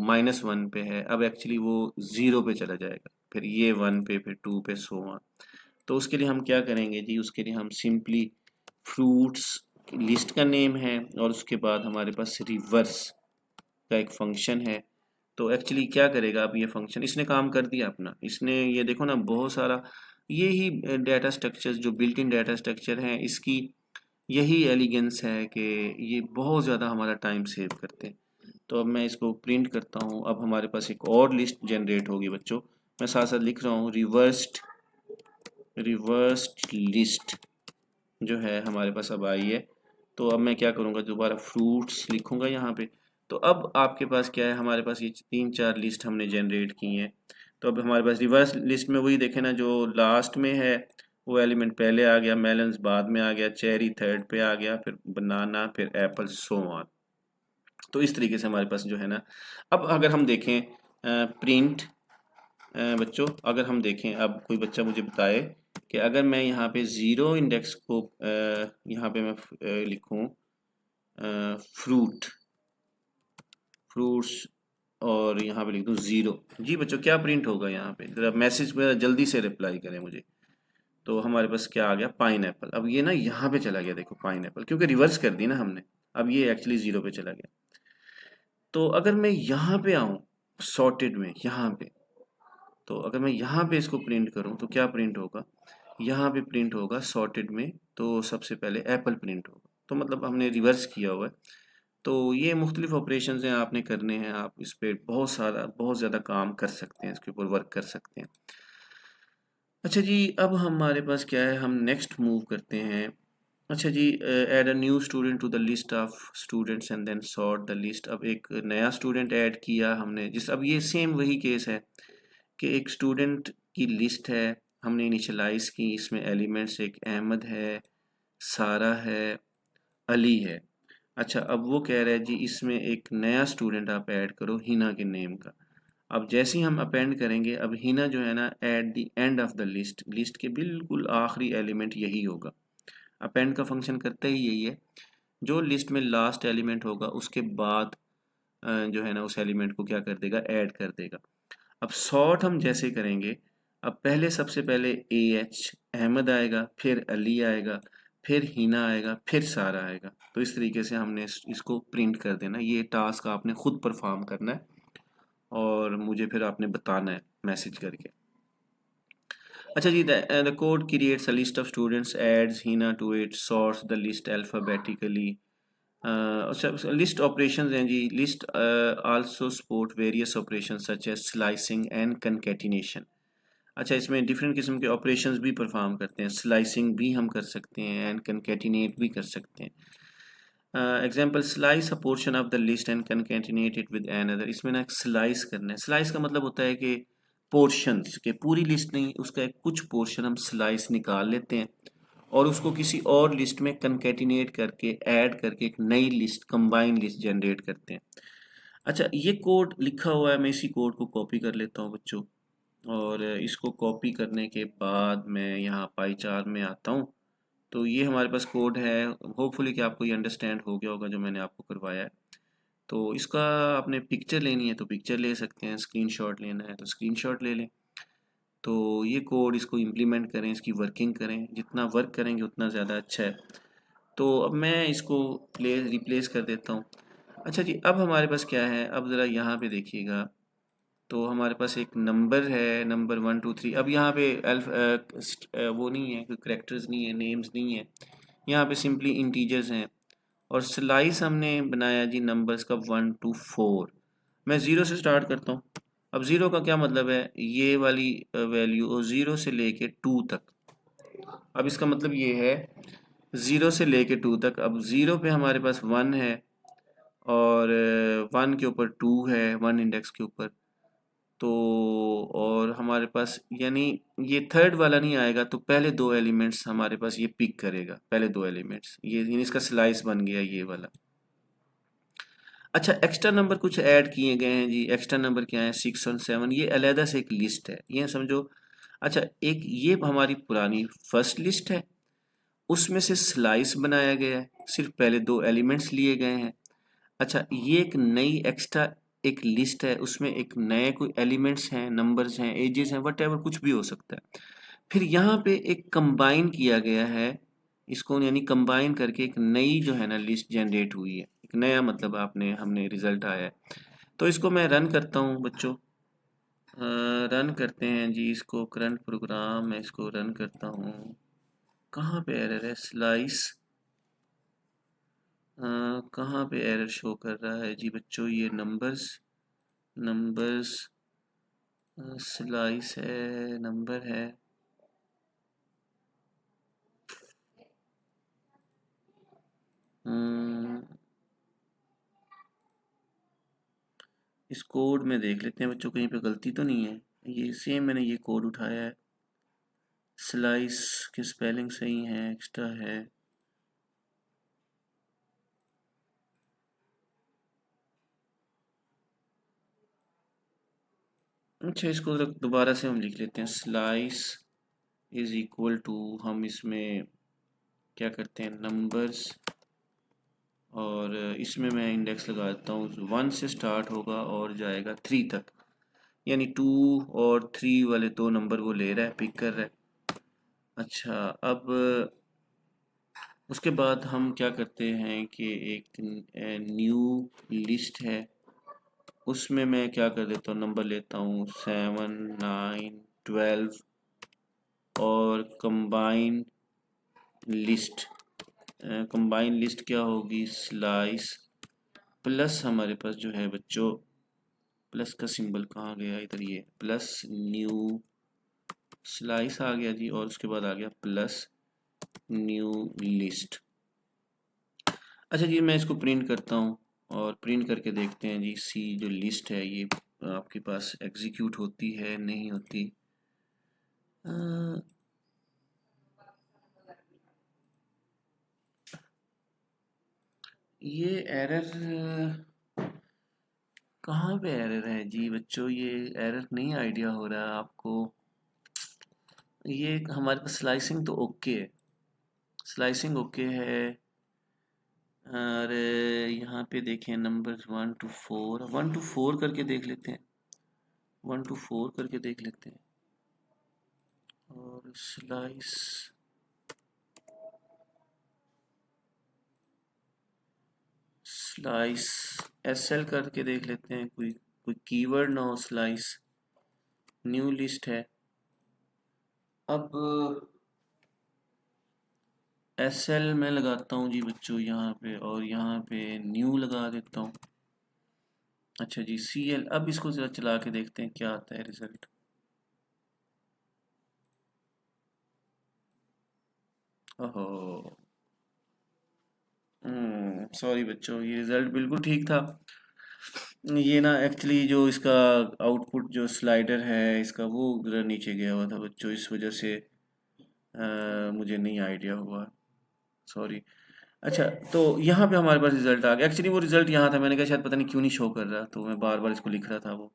-1 पे है, अब एक्चुअली वो 0 पे चला जाएगा, फिर ये 1 पे, फिर 2 पे, सो ऑन। तो उसके लिए हम क्या करेंगे जी, उसके लिए हम सिंपली फ्रूट्स लिस्ट का नेम है और उसके बाद हमारे पास रिवर्स का एक फंक्शन है। तो एक्चुअली क्या करेगा, अब ये फंक्शन इसने काम कर दिया अपना। इसने ये देखो ना, बहुत सारा ये ही डाटा स्ट्रक्चर्स जो बिल्ट इन डाटा स्ट्रक्चर हैं, इसकी यही एलिगेंस है कि ये बहुत ज़्यादा हमारा टाइम सेव करते हैं। तो अब मैं इसको प्रिंट करता हूँ। अब हमारे पास एक और लिस्ट जनरेट होगी बच्चों। मैं साथ साथ लिख रहा हूँ, रिवर्स्ड लिस्ट जो है हमारे पास अब आई है। तो अब मैं क्या करूँगा, दोबारा फ्रूट्स लिखूँगा यहाँ पे। तो अब आपके पास क्या है, हमारे पास ये 3-4 लिस्ट हमने जनरेट की हैं। तो अब हमारे पास रिवर्स लिस्ट में वही देखें ना, जो लास्ट में है वो एलिमेंट पहले आ गया, मेलन्स बाद में आ गया, चेरी थर्ड पे आ गया, फिर बनाना, फिर एप्पल, सो ऑन। तो इस तरीके से हमारे पास जो है ना, अब अगर हम देखें प्रिंट, बच्चों अगर हम देखें, अब कोई बच्चा मुझे बताए कि अगर मैं यहाँ पे ज़ीरो इंडेक्स को यहाँ पे मैं लिखूँ फ्रूट्स और यहाँ पे लिख दूँ 0, जी बच्चों क्या प्रिंट होगा यहाँ पे, ज़रा मैसेज में जल्दी से रिप्लाई करें मुझे। तो हमारे पास क्या आ गया, पाइन एप्पल। अब ये ना यहाँ पे चला गया, देखो पाइन एप्पल, क्योंकि रिवर्स कर दी ना हमने। अब ये एक्चुअली 0 पे चला गया। तो अगर मैं यहाँ पे आऊँ सॉर्टेड में, यहाँ पे, तो अगर मैं यहाँ पे इसको प्रिंट करूँ तो क्या प्रिंट होगा, यहाँ पे प्रिंट होगा सॉर्टेड में, तो सबसे पहले एप्पल प्रिंट होगा। तो मतलब हमने रिवर्स किया हुआ है। तो ये मुख्तलिफ ऑपरेशंस हैं, आपने करने हैं। आप इस पे बहुत ज़्यादा काम कर सकते हैं, इसके ऊपर वर्क कर सकते हैं। अच्छा जी, अब हमारे पास क्या है, हम नेक्स्ट मूव करते हैं। अच्छा जी, add a new student to the list of students and then sort the list. अब एक नया स्टूडेंट ऐड किया हमने, जिस अब ये सेम वही केस है कि एक स्टूडेंट की लिस्ट है, हमने इनिशियलाइज की। इसमें एलिमेंट्स एक अहमद है, सारा है, अली है। अच्छा, अब वो कह रहा है जी इसमें एक नया स्टूडेंट आप ऐड करो हिना के नेम का। अब जैसे ही हम अपेंड करेंगे, अब हिना जो है ना, eight the end of the list, list के बिल्कुल आखिरी एलिमेंट यही होगा। अपेंड का फंक्शन करता ही यही है, जो लिस्ट में लास्ट एलिमेंट होगा उसके बाद जो है ना उस एलिमेंट को क्या कर देगा, ऐड कर देगा। अब सॉर्ट हम जैसे करेंगे, अब पहले सबसे पहले AH अहमद आएगा, फिर अली आएगा, फिर हिना आएगा, फिर सारा आएगा। तो इस तरीके से हमने इसको प्रिंट कर देना। ये टास्क आपने खुद परफॉर्म करना है और मुझे फिर आपने बताना है मैसेज करके। अच्छा जी, the code creates a list of students, adds Hina to it, sorts the list alphabetically. अच्छा, लिस्ट ऑपरेशंस हैं जी। List also supports various operations such as slicing and concatenation. अच्छा, इसमें डिफरेंट किस्म के ऑपरेशंस भी परफॉर्म करते हैं। स्लाइसिंग भी हम कर सकते हैं एंड कंकैटिनेट भी कर सकते हैं। Example, slice a portion of the list and concatenate it with another. इसमें ना एक स्लाइस करना है। स्लाइस का मतलब होता है कि पोर्शंस के, पूरी लिस्ट नहीं, उसका एक कुछ पोर्शन हम स्लाइस निकाल लेते हैं और उसको किसी और लिस्ट में कंकैटिनेट करके ऐड करके एक नई लिस्ट, कंबाइन लिस्ट जनरेट करते हैं। अच्छा, ये कोड लिखा हुआ है, मैं इसी कोड को कॉपी कर लेता हूँ बच्चों। और इसको कॉपी करने के बाद मैं यहाँ पाई चार्ट में आता हूँ। तो ये हमारे पास कोड है। होपफुली कि आपको ये अंडरस्टैंड हो गया होगा जो मैंने आपको करवाया है। तो इसका आपने पिक्चर लेनी है तो पिक्चर ले सकते हैं, स्क्रीनशॉट लेना है तो स्क्रीनशॉट ले लें। तो ये कोड, इसको इम्प्लीमेंट करें, इसकी वर्किंग करें। जितना वर्क करेंगे उतना ज़्यादा अच्छा है। तो अब मैं इसको रिप्लेस कर देता हूँ। अच्छा जी, अब हमारे पास क्या है, अब ज़रा यहाँ पे देखिएगा। तो हमारे पास एक नंबर है, नंबर 1 2 3। अब यहाँ पे वो नहीं है, कोई करेक्टर्स नहीं है, नेम्स नहीं है। यहाँ पे सिंपली इंटीजर्स हैं। और स्लाइस हमने बनाया जी नंबर्स का 1 to 4। मैं ज़ीरो से स्टार्ट करता हूँ। अब ज़ीरो का क्या मतलब है, ये वाली वैल्यू, और ज़ीरो से लेके 2 तक। अब इसका मतलब ये है ज़ीरो से लेके 2 तक। अब ज़ीरो पे हमारे पास 1 है और 1 के ऊपर 2 है, 1 इंडेक्स के ऊपर। तो और हमारे पास यानी ये थर्ड वाला नहीं आएगा, तो पहले दो एलिमेंट्स हमारे पास ये पिक करेगा, पहले दो एलिमेंट्स। ये यानी इसका स्लाइस बन गया ये वाला। अच्छा, एक्स्ट्रा नंबर कुछ ऐड किए गए हैं जी। एक्स्ट्रा नंबर क्या है, 6 और 7। ये अलहदा से एक लिस्ट है, ये समझो। अच्छा, एक ये हमारी पुरानी फर्स्ट लिस्ट है, उसमें से स्लाइस बनाया गया है, सिर्फ पहले दो एलिमेंट्स लिए गए हैं। अच्छा, ये एक नई एक्स्ट्रा एक लिस्ट है, उसमें एक नए कोई एलिमेंट्स हैं, नंबर्स हैं, एजेस हैं, वट कुछ भी हो सकता है। फिर यहाँ पे एक कंबाइन किया गया है इसको, यानी कंबाइन करके एक नई जो है ना लिस्ट जनरेट हुई है। एक नया मतलब आपने हमने रिजल्ट आया है। तो इसको मैं रन करता हूँ बच्चों। रन करते हैं जी इसको, करंट प्रोग्राम मैं इसको रन करता हूँ। कहाँ पे एरर है, स्लाइस कहाँ पे एरर शो कर रहा है जी बच्चों, ये नंबर्स, नंबर्स स्लाइस है, नंबर है। हम्म, इस कोड में देख लेते हैं बच्चों, कहीं पे गलती तो नहीं है। ये सेम मैंने ये कोड उठाया है, स्लाइस की स्पेलिंग सही है, एक्स्ट्रा है। अच्छा, इसको दोबारा से हम लिख लेते हैं, स्लाइस इज इक्वल टू, हम इसमें क्या करते हैं, नंबर्स, और इसमें मैं इंडेक्स लगा देता हूँ। 1 से स्टार्ट होगा और जाएगा 3 तक, यानी 2 और 3 वाले दो नंबर वो ले रहा है, पिक कर रहा है। अच्छा, अब उसके बाद हम क्या करते हैं कि एक न्यू लिस्ट है, उसमें मैं क्या कर देता हूँ, नंबर लेता हूँ 7 9 12 और कंबाइन लिस्ट। कंबाइन लिस्ट क्या होगी, स्लाइस प्लस हमारे पास जो है बच्चों, प्लस का सिंबल कहाँ गया, इधर ये प्लस, न्यू स्लाइस आ गया जी, और उसके बाद आ गया प्लस न्यू लिस्ट। अच्छा जी, मैं इसको प्रिंट करता हूँ और प्रिंट करके देखते हैं जी सी जो लिस्ट है ये आपके पास एग्जीक्यूट होती है नहीं होती। ये एरर कहाँ पे एरर है जी बच्चों, ये एरर नहीं आइडिया हो रहा है आपको। ये हमारे पास स्लाइसिंग तो ओके है, स्लाइसिंग ओके है। और यहाँ पे देखें नंबर 1 to 4, 1 to 4 करके देख लेते हैं, 1 to 4 करके देख लेते हैं। और स्लाइस स्लाइस एसएल करके देख लेते हैं, कोई कोई कीवर्ड ना हो। स्लाइस न्यू लिस्ट है। अब एसएल में लगाता हूँ जी बच्चों यहाँ पे, और यहाँ पे न्यू लगा देता हूँ। अच्छा जी सीएल। अब इसको जरा चला के देखते हैं क्या आता है रिजल्ट। ओहो, सॉरी बच्चों, ये रिजल्ट बिल्कुल ठीक था। ये ना एक्चुअली जो इसका आउटपुट जो स्लाइडर है इसका, वो जरा नीचे गया हुआ था बच्चों, इस वजह से मुझे नहीं आइडिया हुआ, सॉरी। अच्छा, तो यहाँ पे हमारे पास रिजल्ट आ गया। एक्चुअली वो रिजल्ट यहाँ था, मैंने कहा शायद पता नहीं क्यों नहीं शो कर रहा, तो मैं बार बार इसको लिख रहा था वो।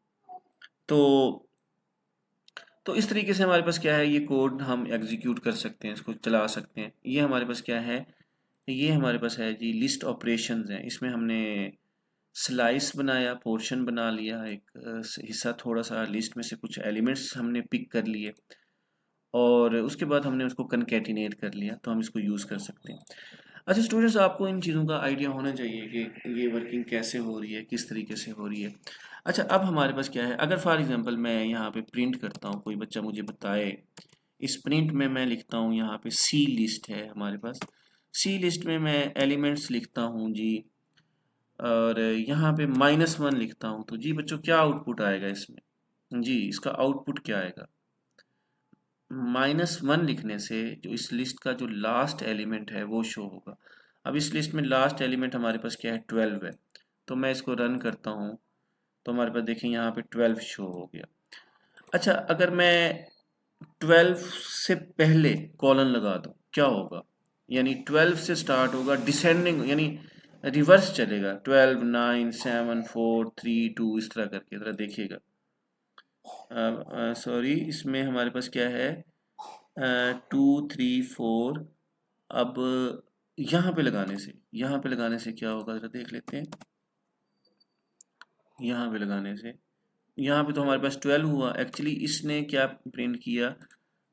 तो इस तरीके से हमारे पास क्या है, ये कोड हम एग्जीक्यूट कर सकते हैं, इसको चला सकते हैं। ये हमारे पास क्या है, ये हमारे पास है जी लिस्ट ऑपरेशंस हैं। इसमें हमने स्लाइस बनाया, पोर्शन बना लिया, एक हिस्सा थोड़ा सा लिस्ट में से कुछ एलिमेंट्स हमने पिक कर लिए, और उसके बाद हमने उसको कनकेटिनेट कर लिया, तो हम इसको यूज़ कर सकते हैं। अच्छा स्टूडेंट्स, आपको इन चीज़ों का आइडिया होना चाहिए कि ये वर्किंग कैसे हो रही है, किस तरीके से हो रही है। अच्छा, अब हमारे पास क्या है, अगर फॉर एग्जांपल मैं यहाँ पे प्रिंट करता हूँ, कोई बच्चा मुझे बताए, इस प्रिंट में मैं लिखता हूँ, यहाँ पे सी लिस्ट है हमारे पास। सी लिस्ट में मैं एलिमेंट्स लिखता हूँ जी, और यहाँ पे -1 लिखता हूँ, तो जी बच्चों क्या आउटपुट आएगा इसमें, जी इसका आउटपुट क्या आएगा। -1 लिखने से जो इस लिस्ट का जो लास्ट एलिमेंट है वो शो होगा। अब इस लिस्ट में लास्ट एलिमेंट हमारे पास क्या है, 12 है। तो मैं इसको रन करता हूँ, तो हमारे पास देखें यहाँ पे 12 शो हो गया। अच्छा, अगर मैं 12 से पहले कॉलन लगा दूं क्या होगा, यानी 12 से स्टार्ट होगा, डिसेंडिंग यानी रिवर्स चलेगा, 12 9 7 4 3 2 इस तरह करके, जरा देखिएगा। सॉरी, इसमें हमारे पास क्या है, 2 3 4। अब यहाँ पे लगाने से क्या होगा, जरा देख लेते हैं। यहाँ पे लगाने से, यहाँ पे तो हमारे पास 12 हुआ। एक्चुअली इसने क्या प्रिंट किया,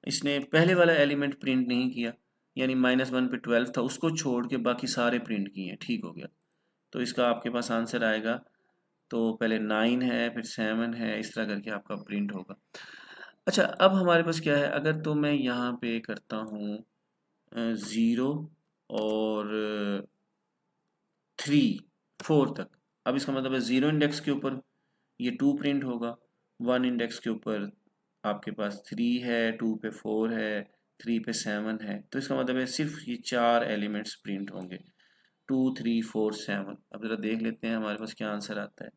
इसने पहले वाला एलिमेंट प्रिंट नहीं किया, यानी -1 पे 12 था, उसको छोड़ के बाकी सारे प्रिंट किए हैं, ठीक हो गया। तो इसका आपके पास आंसर आएगा, तो पहले 9 है, फिर 7 है, इस तरह करके आपका प्रिंट होगा। अच्छा, अब हमारे पास क्या है, अगर तो मैं यहाँ पे करता हूँ 0 और 3 4 तक। अब इसका मतलब है 0 इंडेक्स के ऊपर ये 2 प्रिंट होगा, 1 इंडेक्स के ऊपर आपके पास 3 है, 2 पे 4 है, 3 पे 7 है, तो इसका मतलब है सिर्फ ये 4 एलिमेंट्स प्रिंट होंगे, 2 3 4 7। अब जरा देख लेते हैं हमारे पास क्या आंसर आता है,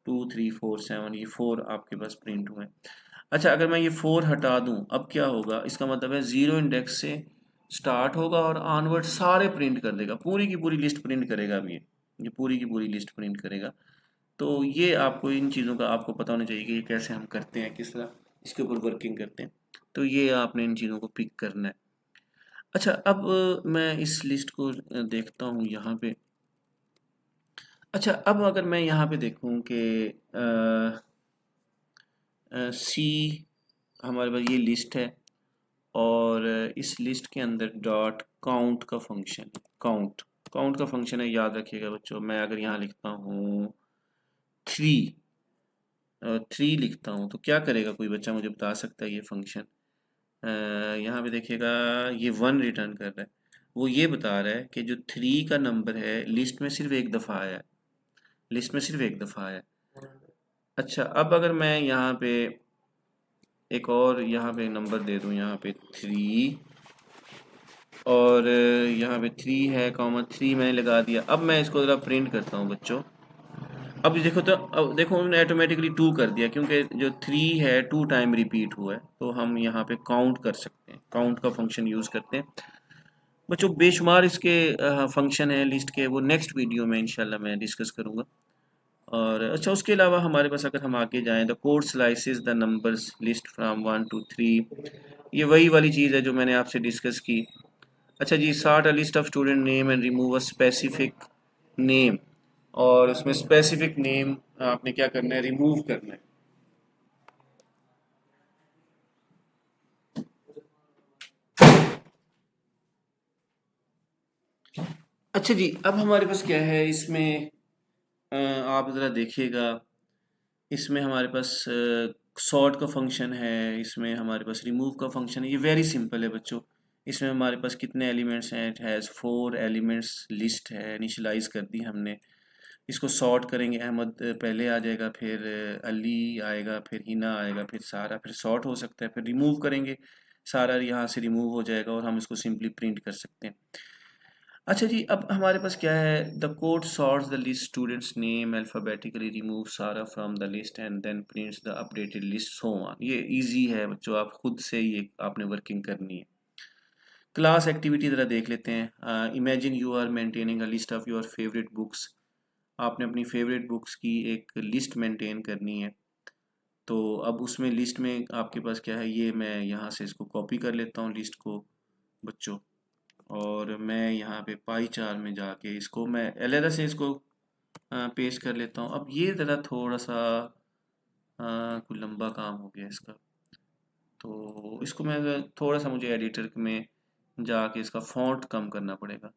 2 3 4 7, ये 4 आपके पास प्रिंट हुए। अच्छा, अगर मैं ये 4 हटा दूं, अब क्या होगा, इसका मतलब है 0 इंडेक्स से स्टार्ट होगा और ऑनवर्ड सारे प्रिंट कर देगा, पूरी की पूरी लिस्ट प्रिंट करेगा। अब ये पूरी की पूरी लिस्ट प्रिंट करेगा। तो ये आपको इन चीज़ों का आपको पता होना चाहिए कि ये कैसे हम करते हैं, किस तरह इसके ऊपर वर्किंग करते हैं। तो ये आपने इन चीज़ों को पिक करना है। अच्छा, अब मैं इस लिस्ट को देखता हूँ यहाँ पे। अच्छा, अब अगर मैं यहाँ पे देखूँ कि सी हमारे पास ये लिस्ट है, और इस लिस्ट के अंदर डॉट काउंट का फंक्शन, काउंट का फंक्शन है, याद रखिएगा बच्चों। मैं अगर यहाँ लिखता हूँ 3 लिखता हूँ, तो क्या करेगा, कोई बच्चा मुझे बता सकता है ये फंक्शन। यहाँ पे देखिएगा, ये 1 रिटर्न कर रहा है। वो ये बता रहा है कि जो 3 का नंबर है लिस्ट में सिर्फ एक दफ़ा आया है, लिस्ट में सिर्फ एक दफ़ा आया है। अच्छा, अब अगर मैं यहाँ पे एक और यहाँ पे नंबर दे दूँ, यहाँ पे 3, और यहाँ पे 3 है, कॉमा 3 मैंने लगा दिया। अब मैं इसको ज़रा प्रिंट करता हूँ बच्चों। अब देखो, तो अब देखो उन्होंने ऑटोमेटिकली 2 कर दिया, क्योंकि जो 3 है 2 टाइम रिपीट हुआ है, तो हम यहाँ पे काउंट कर सकते हैं, काउंट का फंक्शन यूज़ करते हैं बच्चों। बेशुमार इसके फंक्शन है लिस्ट के, वो नेक्स्ट वीडियो में इंशाल्लाह मैं डिस्कस करूँगा। और अच्छा, उसके अलावा हमारे पास अगर हम आगे जाएँ, the code slices the numbers list from 1 to 3, ये वही वाली चीज़ है जो मैंने आपसे डिस्कस की। अच्छा जी, sort a list of student name and remove a specific name, और उसमें स्पेसिफिक नेम आपने क्या करना है, रिमूव करना है। अच्छा जी, अब हमारे पास क्या है इसमें, आप ज़रा देखिएगा, इसमें हमारे पास सॉर्ट का फंक्शन है, इसमें हमारे पास रिमूव का फंक्शन है। ये वेरी सिंपल है बच्चों। इसमें हमारे पास कितने एलिमेंट्स हैं, इट हैज़ 4 एलिमेंट्स लिस्ट है, इनिशियलाइज कर दी हमने। इसको सॉर्ट करेंगे, अहमद पहले आ जाएगा, फिर अली आएगा, फिर हिना आएगा, फिर सारा, फिर सॉर्ट हो सकता है, फिर रिमूव करेंगे, सारा यहाँ से रिमूव हो जाएगा और हम इसको सिंपली प्रिंट कर सकते हैं। अच्छा जी, अब हमारे पास क्या है, the code sorts the list students name alphabetically, remove Sara from the list and then prints the updated list, so on. ये इजी है बच्चों, आप खुद से ये आपने वर्किंग करनी है। क्लास एक्टिविटी ज़रा देख लेते हैं। Imagine you are maintaining a list of your favourite books. आपने अपनी फेवरेट बुक्स की एक लिस्ट मेंटेन करनी है। तो अब उसमें लिस्ट में आपके पास क्या है, ये मैं यहाँ से इसको कॉपी कर लेता हूँ लिस्ट को बच्चों, और मैं यहाँ पे पाई चार में जाके इसको मैं अलहदा से इसको पेस्ट कर लेता हूँ। अब ये ज़रा थोड़ा सा कोई लंबा काम हो गया इसका, तो इसको मैं थोड़ा सा, मुझे एडिटर में जाके इसका फॉन्ट कम करना पड़ेगा।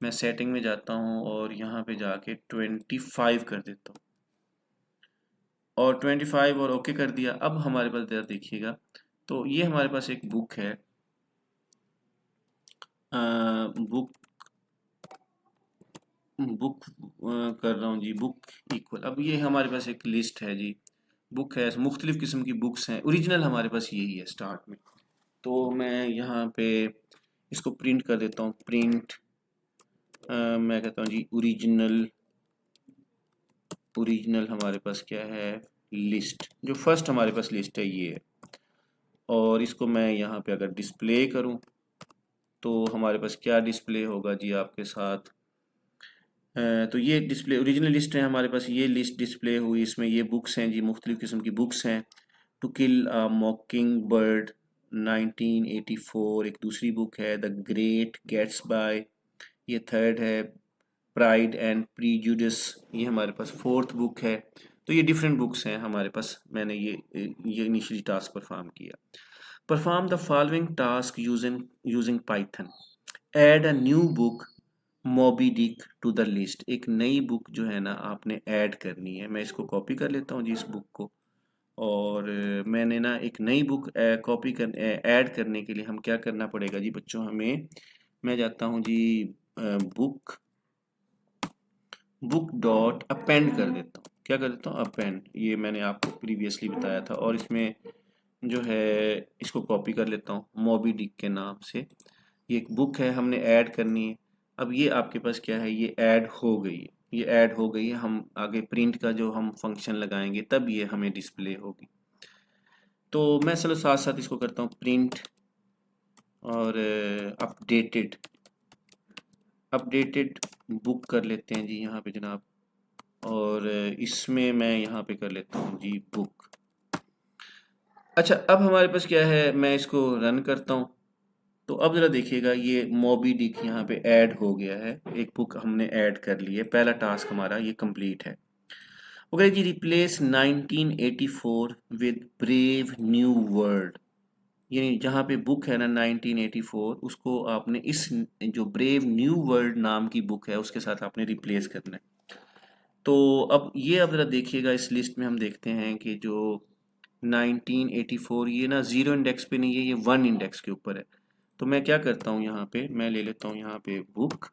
मैं सेटिंग में जाता हूँ और यहाँ पे जाके 25 कर देता हूँ, और 25 और ओके कर दिया। अब हमारे पास ज़रा देखिएगा, तो ये हमारे पास एक बुक है, बुक बुक कर रहा हूँ जी, बुक इक्वल। अब ये हमारे पास एक लिस्ट है जी, बुक है, मुख्तलिफ किस्म की बुक्स हैं, ओरिजिनल हमारे पास यही है स्टार्ट में। तो मैं यहाँ पे इसको प्रिंट कर देता हूँ, प्रिंट मैं कहता हूँ जी ओरिजिनल, ओरिजिनल हमारे पास क्या है, लिस्ट, जो फर्स्ट हमारे पास लिस्ट है ये है। और इसको मैं यहाँ पे अगर डिस्प्ले करूँ तो हमारे पास क्या डिस्प्ले होगा जी आपके साथ, तो ये डिस्प्ले ओरिजिनल लिस्ट है हमारे पास, ये लिस्ट डिस्प्ले हुई, इसमें ये बुक्स हैं जी, मुख्तलिफ किस्म की बुक्स हैं। टू किल अ मॉकिंग बर्ड 1984 एक दूसरी बुक है, द ग्रेट गेट्सबाय ये थर्ड है, प्राइड एंड प्रीजुडिस ये हमारे पास फोर्थ बुक है। तो ये डिफरेंट बुक्स हैं हमारे पास, मैंने ये इनिशियली टास्क परफॉर्म किया। Perform the following task using using Python, add a new book Moby Dick to the list. एक नई बुक जो है ना आपने ऐड करनी है। मैं इसको कॉपी कर लेता हूँ जी इस बुक को, और मैंने ना एक नई बुक कॉपी कर ऐड करने के लिए हम क्या करना पड़ेगा जी बच्चों, हमें, मैं जाता हूँ जी बुक बुक डॉट अपेंड कर देता हूँ। क्या कर देता हूँ, अपेंड, ये मैंने आपको प्रीवियसली बताया था। और इसमें जो है इसको कॉपी कर लेता हूँ मोबी डिक के नाम से, ये एक बुक है हमने ऐड करनी है। अब ये आपके पास क्या है, ये ऐड हो गई है, ये ऐड हो गई है। हम आगे प्रिंट का जो हम फंक्शन लगाएंगे तब ये हमें डिस्प्ले होगी। तो मैं चलो साथ साथ इसको करता हूँ प्रिंट, और अपडेटेड, अपडेटेड बुक कर लेते हैं जी यहाँ पे जनाब, और इसमें मैं यहाँ पे कर लेता हूँ जी बुक। अच्छा, अब हमारे पास क्या है, मैं इसको रन करता हूँ, तो अब ज़रा देखिएगा ये मोबी डिक यहाँ पे ऐड हो गया है, एक बुक हमने ऐड कर ली है, पहला टास्क हमारा ये कंप्लीट है। ओके जी, replace 1984 with Brave New World, यानी जहाँ पे बुक है ना 1984, उसको आपने इस जो ब्रेव न्यू वर्ल्ड नाम की बुक है उसके साथ आपने रिप्लेस करना है। तो अब ये अब ज़रा देखिएगा, इस लिस्ट में हम देखते हैं कि जो 1984 ये ना ज़ीरो इंडेक्स पे नहीं है, ये 1 इंडेक्स के ऊपर है। तो मैं क्या करता हूँ, यहाँ पे मैं ले लेता हूँ यहाँ पे बुक,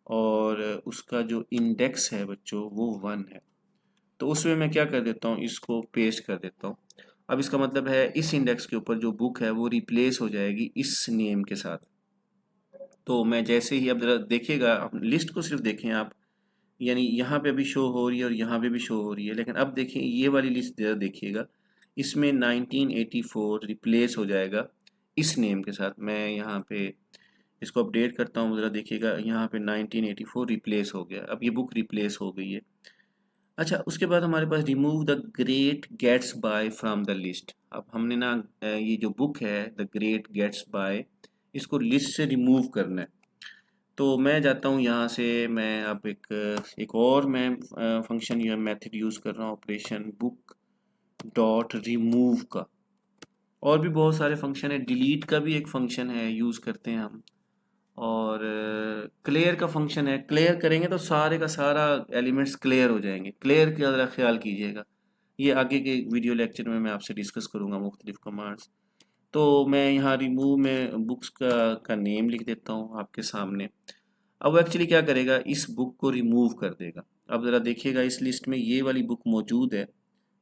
और उसका जो इंडेक्स है बच्चों वो 1 है। तो उसमें मैं क्या कर देता हूँ, इसको पेस्ट कर देता हूँ। अब इसका मतलब है इस इंडेक्स के ऊपर जो बुक है वो रिप्लेस हो जाएगी इस नेम के साथ। तो मैं जैसे ही, अब ज़रा देखिएगा, लिस्ट को सिर्फ देखें आप, यानी यहाँ पे अभी शो हो रही है और यहाँ पे भी शो हो रही है, लेकिन अब देखिए ये वाली लिस्ट ज़रा देखिएगा, इसमें 1984 रिप्लेस हो जाएगा इस नेम के साथ। मैं यहाँ पे इसको अपडेट करता हूँ, ज़रा देखिएगा यहाँ पे 1984 रिप्लेस हो गया, अब ये बुक रिप्लेस हो गई है। अच्छा, उसके बाद हमारे पास remove the Great Gatsby from the list. अब हमने ना ये जो बुक है द ग्रेट गेट्स बाय, इसको लिस्ट से रिमूव करना है। तो मैं जाता हूँ यहाँ से, मैं अब एक और मैं फंक्शन या मेथड यूज़ कर रहा हूँ, ऑपरेशन बुक डॉट रिमूव का। और भी बहुत सारे फंक्शन है, डिलीट का भी एक फंक्शन है यूज़ करते हैं हम, और क्लियर का फंक्शन है, क्लियर करेंगे तो सारे का सारा एलिमेंट्स क्लियर हो जाएंगे। क्लियर का ज़रा ख्याल कीजिएगा, ये आगे के वीडियो लेक्चर में मैं आपसे डिस्कस करूँगा मुख्तलिफ कमांड्स। तो मैं यहाँ रिमूव में बुक्स का नेम लिख देता हूँ आपके सामने। अब वो एक्चुअली क्या करेगा, इस बुक को रिमूव कर देगा। अब ज़रा देखिएगा, इस लिस्ट में ये वाली बुक मौजूद है,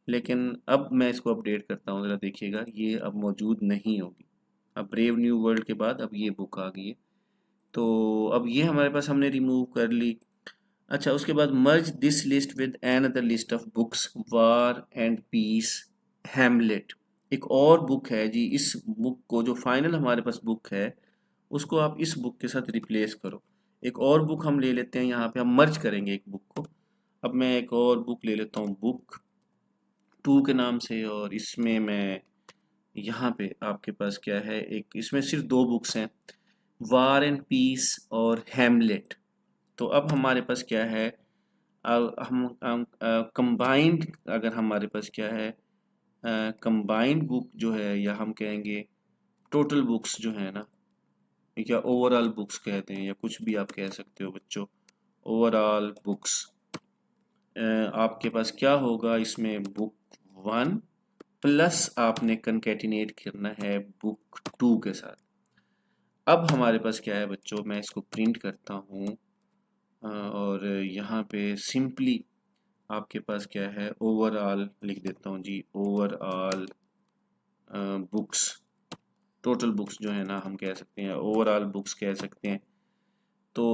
लेकिन अब मैं इसको अपडेट करता हूँ, ज़रा देखिएगा ये अब मौजूद नहीं होगी। अब ब्रेव न्यू वर्ल्ड के बाद अब ये बुक आ गई है, तो अब ये हमारे पास हमने रिमूव कर ली। अच्छा, उसके बाद merge this list with another list of books, war and peace, Hamlet. एक और बुक है जी, इस बुक को जो फाइनल हमारे पास बुक है उसको आप इस बुक के साथ रिप्लेस करो। एक और बुक हम ले लेते हैं, यहाँ पे हम मर्ज करेंगे एक बुक को। अब मैं एक और बुक ले लेता हूँ, बुक 2 के नाम से, और इसमें मैं यहाँ पे आपके पास क्या है, एक इसमें सिर्फ 2 बुक्स हैं, वार एंड पीस और हैमलेट। तो अब हमारे पास क्या है, हम कंबाइंड, अगर हमारे पास क्या है, कंबाइंड बुक जो है, या हम कहेंगे टोटल बुक्स जो है ना, या ओवरऑल बुक्स कहते हैं, या कुछ भी आप कह सकते हो बच्चों, ओवरऑल बुक्स। आपके पास क्या होगा इसमें, बुक 1 प्लस आपने कंकेटिनेट करना है बुक 2 के साथ। अब हमारे पास क्या है बच्चों, मैं इसको प्रिंट करता हूँ, और यहाँ पे सिंपली आपके पास क्या है, ओवरऑल लिख देता हूँ जी, ओवरऑल बुक्स, टोटल बुक्स जो है ना, हम कह सकते हैं ओवरऑल बुक्स कह सकते हैं। तो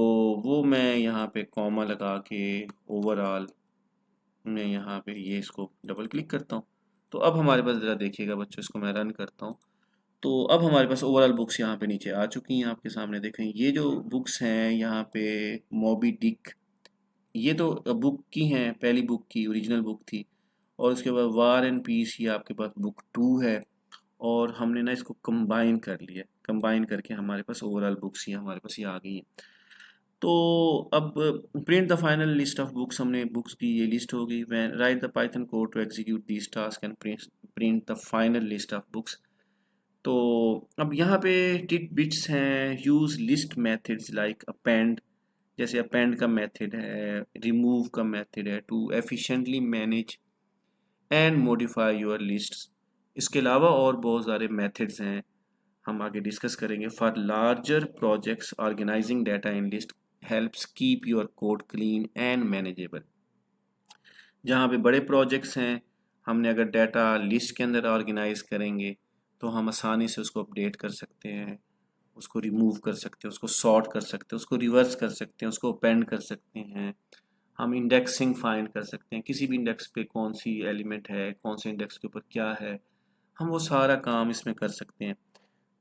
वो मैं यहाँ पे कॉमा लगा के ओवरऑल, मैं यहाँ पे ये इसको डबल क्लिक करता हूँ। तो अब हमारे पास ज़रा देखिएगा बच्चों, इसको मैं रन करता हूँ, तो अब हमारे पास ओवरऑल बुक्स यहाँ पे नीचे आ चुकी हैं आपके सामने। देखें ये जो बुक्स हैं यहाँ पे, मोबी डिक, ये तो बुक की हैं, पहली बुक की ओरिजिनल बुक थी, और उसके बाद वार एंड पीस, ये आपके पास बुक 2 है, और हमने ना इसको कंबाइन कर लिया, कंबाइन करके हमारे पास ओवरऑल बुक्स ही हमारे पास ये आ गई हैं। तो अब print the final list of books, हमने बुक्स की ये लिस्ट हो गई। When write the Python code to execute this task and print the final list of books. तो अब यहाँ पे टिट बिट्स हैं, use list methods like append, जैसे अपेंड का मेथड है, रिमूव का मेथड है, to efficiently manage and modify your lists. इसके अलावा और बहुत सारे मेथड्स हैं, हम आगे डिस्कस करेंगे। For larger projects organising data in list helps keep your code clean and manageable. जहाँ पे बड़े प्रोजेक्ट्स हैं, हमने अगर डाटा लिस्ट के अंदर ऑर्गेनाइज करेंगे तो हम आसानी से उसको अपडेट कर सकते हैं, उसको रिमूव कर सकते हैं, उसको सॉर्ट कर सकते हैं, उसको रिवर्स कर सकते हैं, उसको अपेंड कर सकते हैं। हम इंडेक्सिंग फाइंड कर सकते हैं, किसी भी इंडेक्स पे कौन सी एलिमेंट है, कौन से इंडेक्स के ऊपर क्या है, हम वो सारा काम इसमें कर सकते हैं।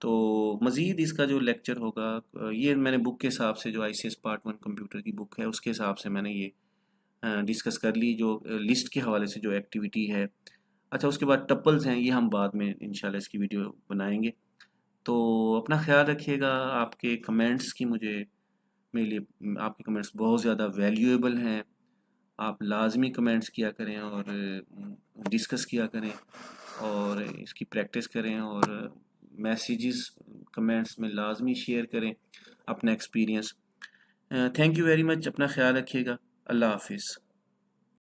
तो मज़ीद इसका जो लेक्चर होगा, ये मैंने बुक के हिसाब से, जो ICS पार्ट 1 कंप्यूटर की बुक है उसके हिसाब से मैंने ये डिस्कस कर ली, जो लिस्ट के हवाले से जो एक्टिविटी है। अच्छा, उसके बाद टपल्स हैं, ये हम बाद में इंशाल्लाह इसकी वीडियो बनाएंगे। तो अपना ख्याल रखिएगा, आपके कमेंट्स की मुझे, मेरे लिए आपके कमेंट्स बहुत ज़्यादा वैल्यूएबल हैं। आप लाजमी कमेंट्स किया करें और डिस्कस किया करें और इसकी प्रैक्टिस करें, और मैसेजेस कमेंट्स में लाजमी शेयर करें अपना experience. Thank you very much, अपना ख्याल रखिएगा, अल्लाह हाफिज़।